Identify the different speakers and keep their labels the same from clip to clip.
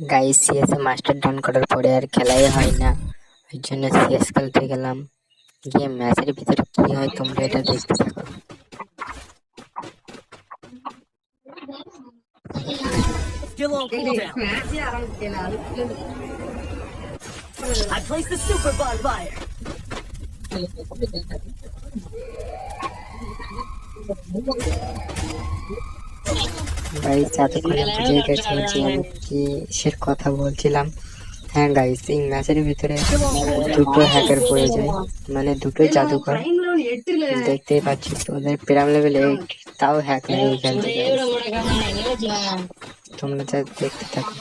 Speaker 1: Guys CS master down করার পরে আর খেলাই হয় না, ওই জন্য সিএস খেলতে গেলাম। গিয়ে ম্যাচের ভিতরে কি হয় তোমরা এটা দেখতে থাকো।
Speaker 2: Skill on cooldown. I placed the super bonfire.
Speaker 1: Guys এতক্ষণে বুঝে গেছেন যে আমি কিসের কথা বলছিলাম। হ্যাঁ গাইস, এই ম্যাচের ভিতরে দুটো হ্যাকার পড়ে যায়, মানে দুটো জাদুকর। দেখতেই পাচ্ছি তোদের প্রাইম লেভেল 8, তাও হ্যাক লেগে খেলছে guys। তোমরা যা দেখতে থাকো।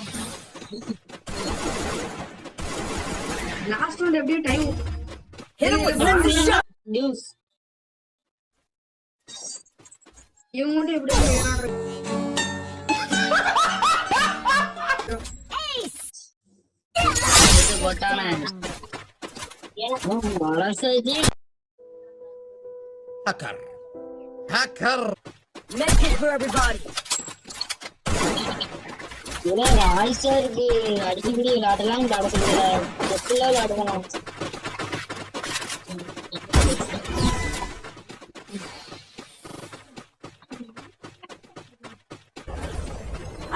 Speaker 2: Hit him with sensor shot.
Speaker 3: Hacker.
Speaker 2: Medkit for everybody.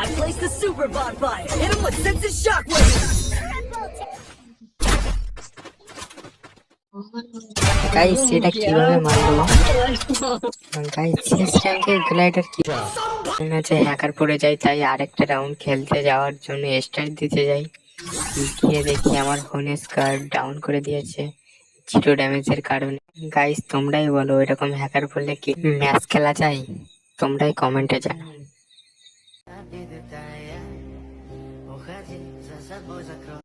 Speaker 2: I placed the super bonfire. Hit him with sensor shockwave.
Speaker 1: Guys সেটা কিভাবে মারলো? গাইস শেষ র্যাঙ্কে গ্লাইডার কি ম্যাচে হ্যাকার পড়ে যায়, তাই আরেকটা রাউন্ড খেলতে যাওয়ার জন্য স্টার্ট দিতে যাই। গিয়ে দেখি আমার হোনেস কার্ড ডাউন করে দিয়েছে 0 ড্যামেজের কারণে। গাইস তোমরাই বলো, এরকম হ্যাকার পড়লে কি ম্যাচ খেলা যায়? তোমরাই কমেন্টে জানাও।